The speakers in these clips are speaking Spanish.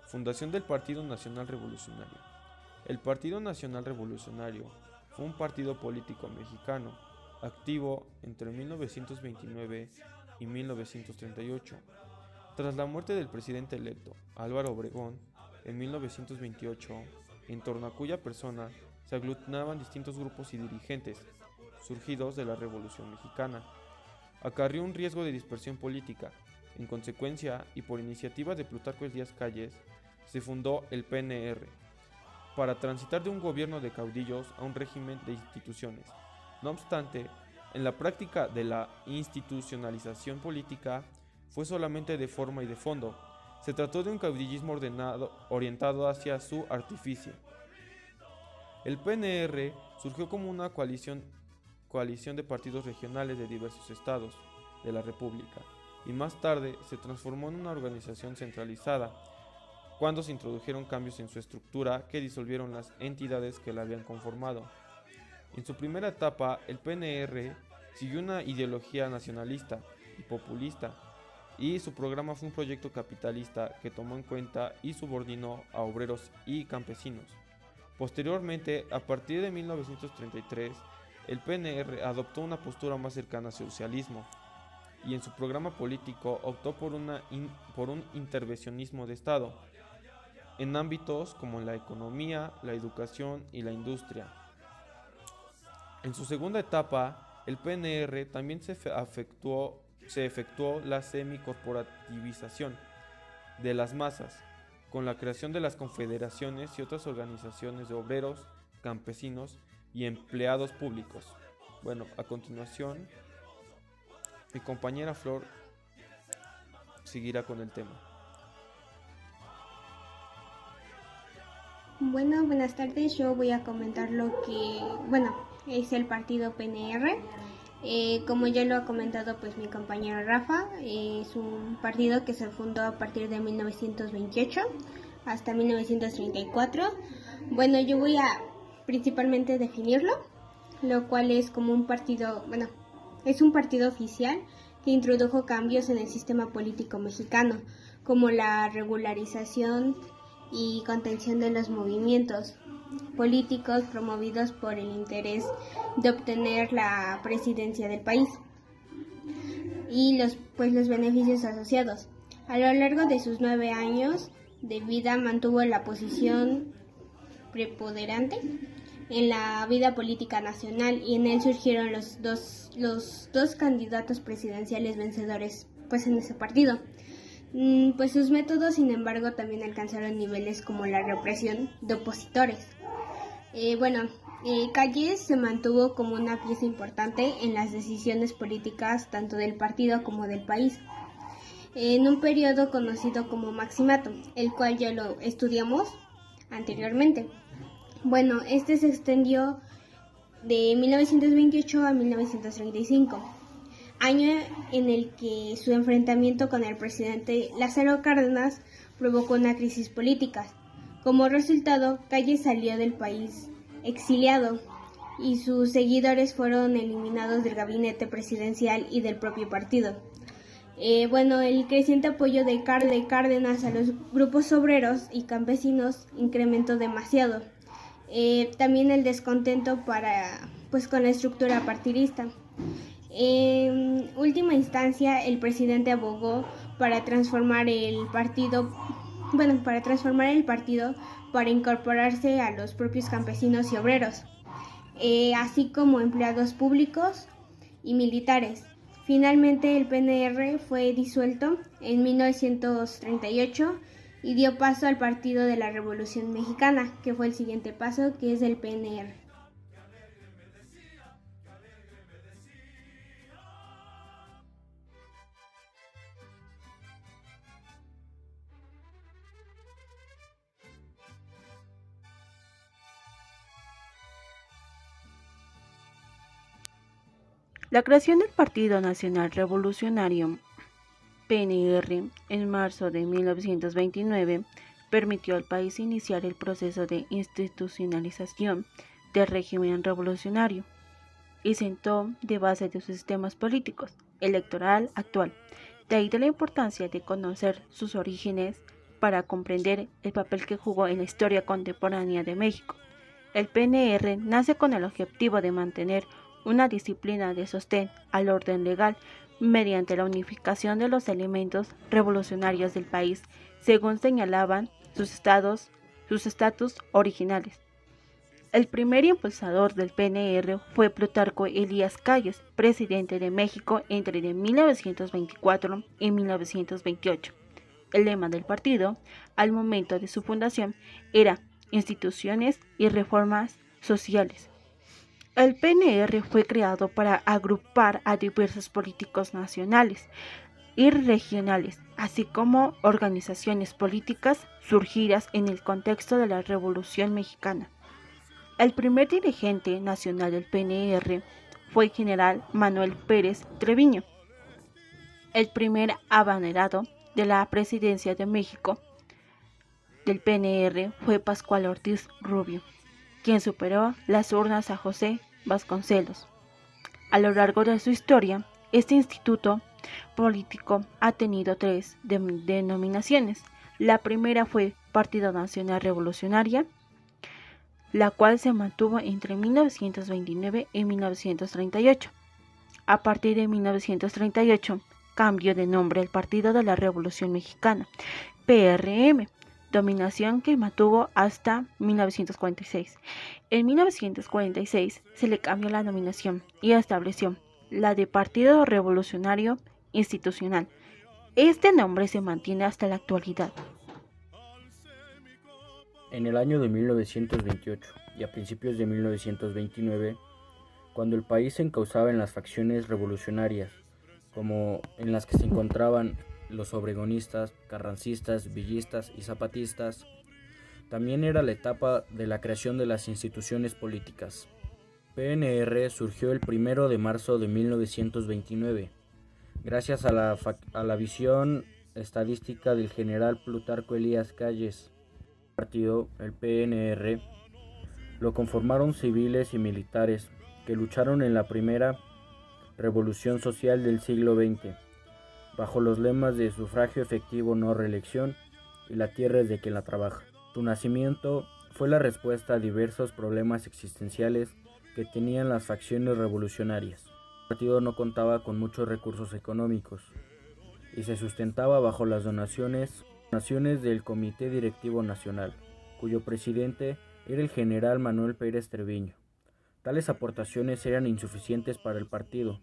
Fundación del Partido Nacional Revolucionario. El Partido Nacional Revolucionario fue un partido político mexicano, activo entre 1929 y 1938. Tras la muerte del presidente electo Álvaro Obregón en 1928, en torno a cuya persona se aglutinaban distintos grupos y dirigentes surgidos de la Revolución Mexicana, acarrió un riesgo de dispersión política. En consecuencia, y por iniciativa de Plutarco Elías Calles, se fundó el PNR, para transitar de un gobierno de caudillos a un régimen de instituciones. No obstante, en la práctica de la institucionalización política fue solamente de forma y de fondo. Se trató de un caudillismo orientado hacia su artificio. El PNR surgió como una coalición de partidos regionales de diversos estados de la República y más tarde se transformó en una organización centralizada cuando se introdujeron cambios en su estructura que disolvieron las entidades que la habían conformado. En su primera etapa, el PNR siguió una ideología nacionalista y populista, y su programa fue un proyecto capitalista que tomó en cuenta y subordinó a obreros y campesinos. Posteriormente, a partir de 1933, el PNR adoptó una postura más cercana al socialismo y en su programa político optó por un intervencionismo de Estado en ámbitos como la economía, la educación y la industria. En su segunda etapa, el PNR también se efectuó la semicorporativización de las masas, con la creación de las confederaciones y otras organizaciones de obreros, campesinos y empleados públicos. Bueno, a continuación, mi compañera Flor seguirá con el tema. Bueno, buenas tardes. Yo voy a comentar lo que, es el partido PNR. Como ya lo ha comentado pues mi compañero Rafa, es un partido que se fundó a partir de 1928 hasta 1934. Bueno, yo voy a principalmente definirlo, lo cual es como un partido, es un partido oficial que introdujo cambios en el sistema político mexicano, como la regularización y contención de los movimientos políticos promovidos por el interés de obtener la presidencia del país y los beneficios asociados. A lo largo de sus 9 años de vida mantuvo la posición preponderante en la vida política nacional y en él surgieron los dos candidatos presidenciales vencedores pues en ese partido. Pues sus métodos, sin embargo, también alcanzaron niveles como la represión de opositores. Calles se mantuvo como una pieza importante en las decisiones políticas tanto del partido como del país, en un periodo conocido como Maximato, el cual ya lo estudiamos anteriormente. Bueno, este se extendió de 1928 a 1935. Año en el que su enfrentamiento con el presidente Lázaro Cárdenas provocó una crisis política. Como resultado, Calles salió del país exiliado y sus seguidores fueron eliminados del gabinete presidencial y del propio partido. El creciente apoyo de Cárdenas a los grupos obreros y campesinos incrementó demasiado. También el descontento con la estructura partidista. En última instancia, el presidente abogó para transformar el partido para incorporarse a los propios campesinos y obreros, así como empleados públicos y militares. Finalmente, el PNR fue disuelto en 1938 y dio paso al Partido de la Revolución Mexicana, que fue el siguiente paso, que es el PNR. La creación del Partido Nacional Revolucionario, PNR, en marzo de 1929, permitió al país iniciar el proceso de institucionalización del régimen revolucionario y sentó de base de sus sistemas políticos, electoral actual. De ahí de la importancia de conocer sus orígenes, para comprender el papel que jugó en la historia contemporánea de México. El PNR nace con el objetivo de mantener una disciplina de sostén al orden legal mediante la unificación de los elementos revolucionarios del país, según señalaban sus estatus originales. El primer impulsador del PNR fue Plutarco Elías Calles, presidente de México entre 1924 y 1928. El lema del partido, al momento de su fundación, era instituciones y reformas sociales. El PNR fue creado para agrupar a diversos políticos nacionales y regionales, así como organizaciones políticas surgidas en el contexto de la Revolución Mexicana. El primer dirigente nacional del PNR fue el general Manuel Pérez Treviño. El primer abanderado de la presidencia de México del PNR fue Pascual Ortiz Rubio, quien superó las urnas a José Vasconcelos. A lo largo de su historia, este instituto político ha tenido tres denominaciones. La primera fue Partido Nacional Revolucionario, la cual se mantuvo entre 1929 y 1938. A partir de 1938, cambió de nombre al Partido de la Revolución Mexicana, PRM, dominación que mantuvo hasta 1946. En 1946 se le cambió la denominación y estableció la de Partido Revolucionario Institucional. Este nombre se mantiene hasta la actualidad. En el año de 1928 y a principios de 1929, cuando el país se encauzaba en las facciones revolucionarias, como en las que se encontraban los obregonistas, carrancistas, villistas y zapatistas, también era la etapa de la creación de las instituciones políticas. PNR surgió el 1 de marzo de 1929, gracias a la visión estadística del general Plutarco Elías Calles. El partido, el PNR, lo conformaron civiles y militares que lucharon en la primera revolución social del siglo XX, bajo los lemas de sufragio efectivo, no reelección, y la tierra es de quien la trabaja. Su nacimiento fue la respuesta a diversos problemas existenciales que tenían las facciones revolucionarias. El partido no contaba con muchos recursos económicos y se sustentaba bajo las donaciones del Comité Directivo Nacional, cuyo presidente era el general Manuel Pérez Treviño. Tales aportaciones eran insuficientes para el partido,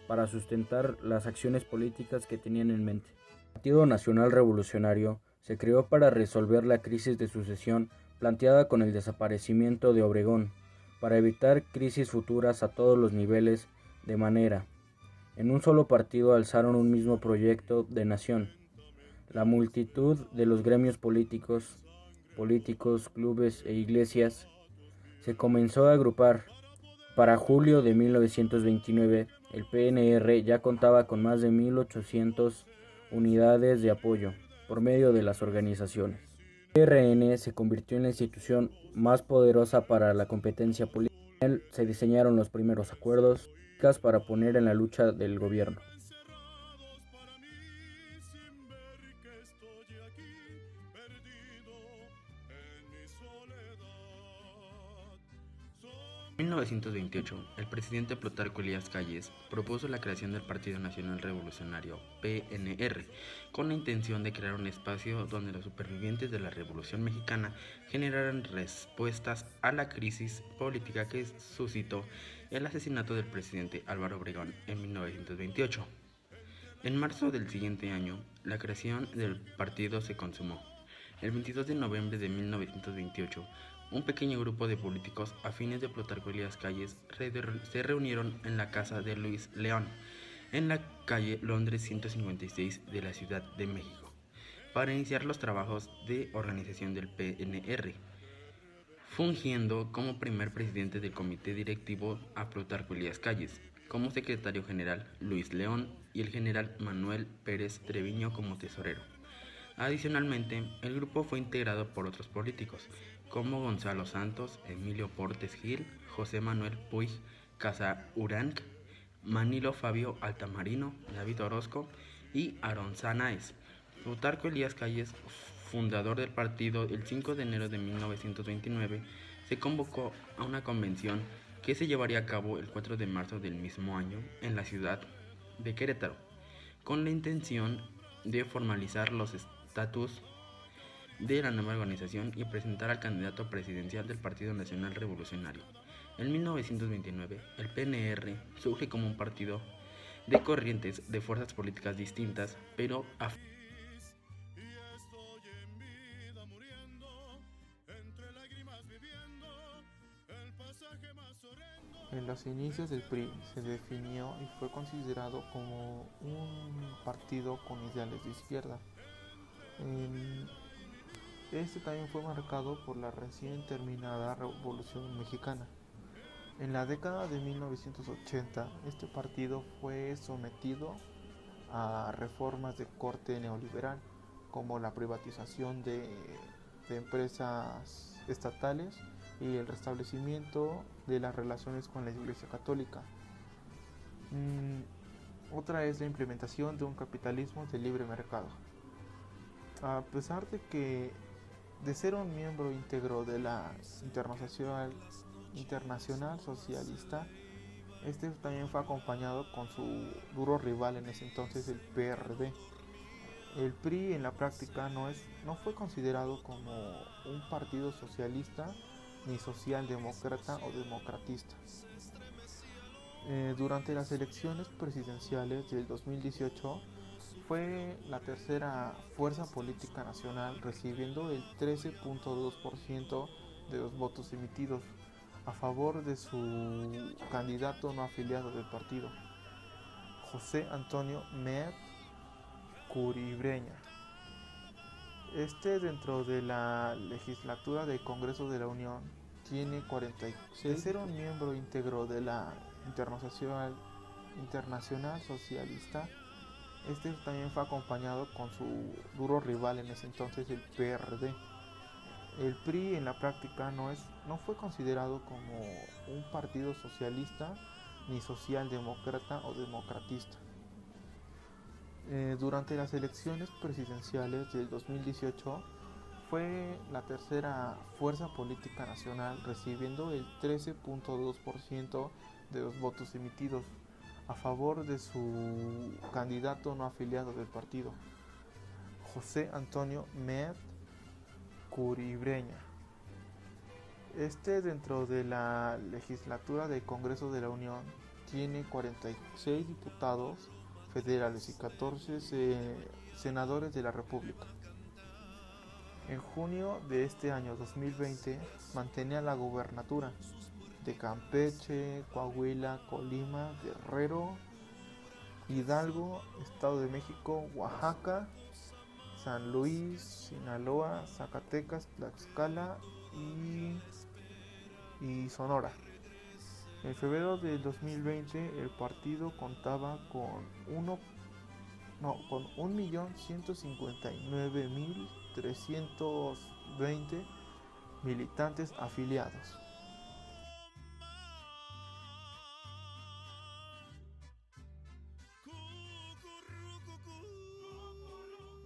para sustentar las acciones políticas que tenían en mente. El Partido Nacional Revolucionario se creó para resolver la crisis de sucesión planteada con el desaparecimiento de Obregón, para evitar crisis futuras a todos los niveles, de manera, en un solo partido alzaron un mismo proyecto de nación. La multitud de los gremios políticos, clubes e iglesias se comenzó a agrupar. Para julio de 1929, el PNR ya contaba con más de 1,800 unidades de apoyo por medio de las organizaciones. El PRN se convirtió en la institución más poderosa para la competencia política. En él se diseñaron los primeros acuerdos para poner en la lucha del gobierno. En 1928, el presidente Plutarco Elías Calles propuso la creación del Partido Nacional Revolucionario, PNR, con la intención de crear un espacio donde los supervivientes de la Revolución Mexicana generaran respuestas a la crisis política que suscitó el asesinato del presidente Álvaro Obregón en 1928. En marzo del siguiente año, la creación del partido se consumó. El 22 de noviembre de 1928, un pequeño grupo de políticos afines de Plutarco Elías Calles se reunieron en la casa de Luis León, en la calle Londres 156 de la Ciudad de México, para iniciar los trabajos de organización del PNR, fungiendo como primer presidente del comité directivo a Plutarco Elías Calles, como secretario general Luis León y el general Manuel Pérez Treviño como tesorero. Adicionalmente, el grupo fue integrado por otros políticos, como Gonzalo Santos, Emilio Portes Gil, José Manuel Puig Casaurang, Manilo Fabio Altamarino, David Orozco y Aarón Sáenz. Plutarco Elías Calles fundador del partido, el 5 de enero de 1929, se convocó a una convención que se llevaría a cabo el 4 de marzo del mismo año en la ciudad de Querétaro, con la intención de formalizar los estatus de la nueva organización y presentar al candidato presidencial del Partido Nacional Revolucionario. En 1929, el PNR surge como un partido de corrientes de fuerzas políticas distintas, pero En los inicios del PRI se definió y fue considerado como un partido con ideales de izquierda. Este también fue marcado por la recién terminada Revolución Mexicana. En la década de 1980, este partido fue sometido a reformas de corte neoliberal, como la privatización de empresas estatales y el restablecimiento de las relaciones con la Iglesia Católica. Otra es la implementación de un capitalismo de libre mercado. A pesar de ser un miembro íntegro de la Internacional Socialista, este también fue acompañado con su duro rival en ese entonces, el PRD. El PRI en la práctica no fue considerado como un partido socialista ni socialdemócrata o democratista. Durante las elecciones presidenciales del 2018 fue la tercera fuerza política nacional, recibiendo el 13.2% de los votos emitidos a favor de su candidato no afiliado del partido, José Antonio Meade Curibreña. Dentro de la legislatura del Congreso de la Unión tiene 46. De ser un miembro íntegro de la Internacional Socialista, también fue acompañado con su duro rival en ese entonces, el PRD. El PRI en la práctica no fue considerado como un partido socialista ni socialdemócrata o democratista. Durante las elecciones presidenciales del 2018 fue la tercera fuerza política nacional, recibiendo el 13.2% de los votos emitidos a favor de su candidato no afiliado del partido, José Antonio Meade Curibreña. Dentro de la legislatura del Congreso de la Unión tiene 46 diputados federales y 14 senadores de la República. En junio de este año 2020 mantenía la gubernatura de Campeche, Coahuila, Colima, Guerrero, Hidalgo, Estado de México, Oaxaca, San Luis, Sinaloa, Zacatecas, Tlaxcala y Sonora. En febrero del 2020 el partido contaba con 1.159.320 militantes afiliados.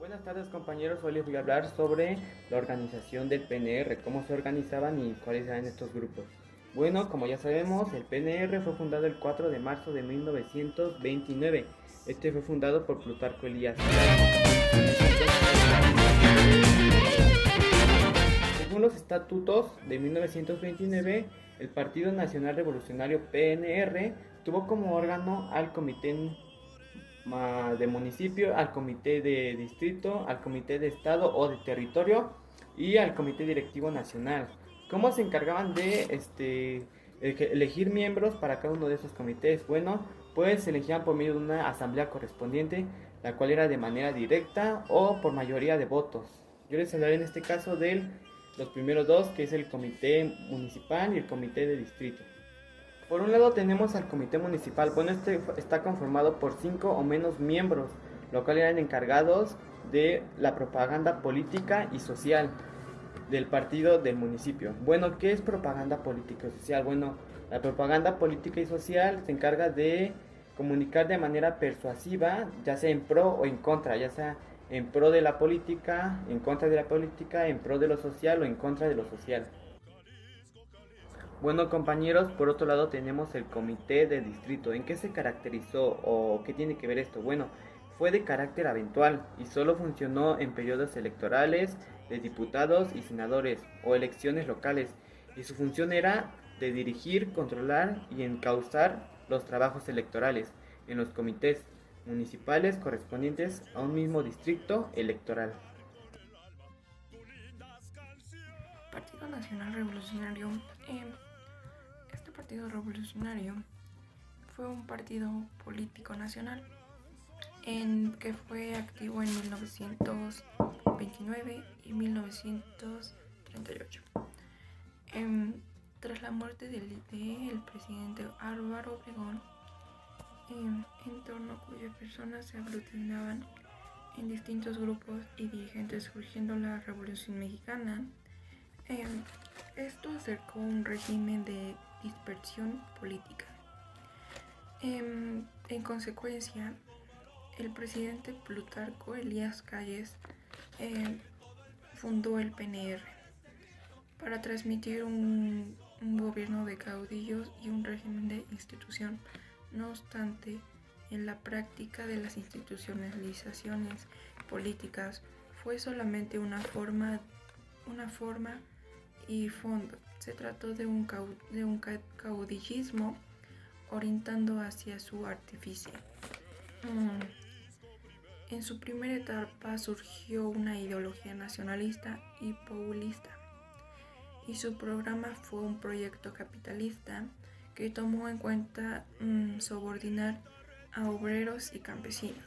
Buenas tardes, compañeros, hoy les voy a hablar sobre la organización del PNR, cómo se organizaban y cuáles eran estos grupos. Bueno, como ya sabemos, el PNR fue fundado el 4 de marzo de 1929. Este fue fundado por Plutarco Elías Calles. Según los estatutos de 1929, el Partido Nacional Revolucionario PNR tuvo como órgano al Comité de Municipio, al Comité de Distrito, al Comité de Estado o de Territorio y al Comité Directivo Nacional. ¿Cómo se encargaban de elegir miembros para cada uno de esos comités? Bueno, pues se elegían por medio de una asamblea correspondiente, la cual era de manera directa o por mayoría de votos. Yo les hablaré en este caso de los primeros dos, que es el comité municipal y el comité de distrito. Por un lado tenemos al comité municipal. Bueno, este está conformado por 5 o menos miembros, lo cual eran encargados de la propaganda política y social del partido del municipio. Bueno, ¿qué es propaganda política y social? Bueno, la propaganda política y social se encarga de comunicar de manera persuasiva, ya sea en pro o en contra, ya sea en pro de la política, en contra de la política, en pro de lo social o en contra de lo social. Bueno, compañeros, por otro lado tenemos el comité de distrito. ¿En qué se caracterizó o qué tiene que ver esto? Bueno, fue de carácter eventual y solo funcionó en periodos electorales de diputados y senadores o elecciones locales, y su función era de dirigir, controlar y encauzar los trabajos electorales en los comités municipales correspondientes a un mismo distrito electoral. Partido Nacional Revolucionario. Este Partido Revolucionario fue un partido político nacional que fue activo en 1929 y 1938. Tras la muerte del presidente Álvaro Obregón, en torno a cuyas personas se aglutinaban en distintos grupos y dirigentes surgiendo la Revolución Mexicana, esto acercó un régimen de dispersión política. En consecuencia, el presidente Plutarco Elías Calles fundó el PNR para transmitir un gobierno de caudillos y un régimen de institución. No obstante, en la práctica de las institucionalizaciones políticas fue solamente una forma y fondo. Se trató de un caudillismo orientando hacia su artificio. En su primera etapa surgió una ideología nacionalista y populista, y su programa fue un proyecto capitalista que tomó en cuenta subordinar a obreros y campesinos.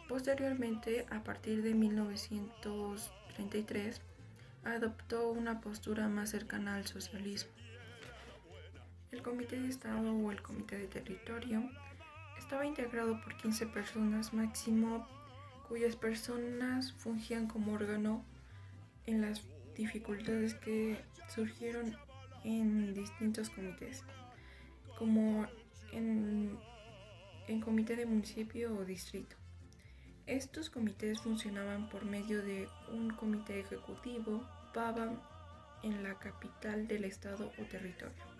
Posteriormente, a partir de 1933, adoptó una postura más cercana al socialismo. El Comité de Estado o el Comité de Territorio estaba integrado por 15 personas máximo, cuyas personas fungían como órgano en las dificultades que surgieron en distintos comités, como en comité de municipio o distrito. Estos comités funcionaban por medio de un comité ejecutivo, PABA, en la capital del estado o territorio.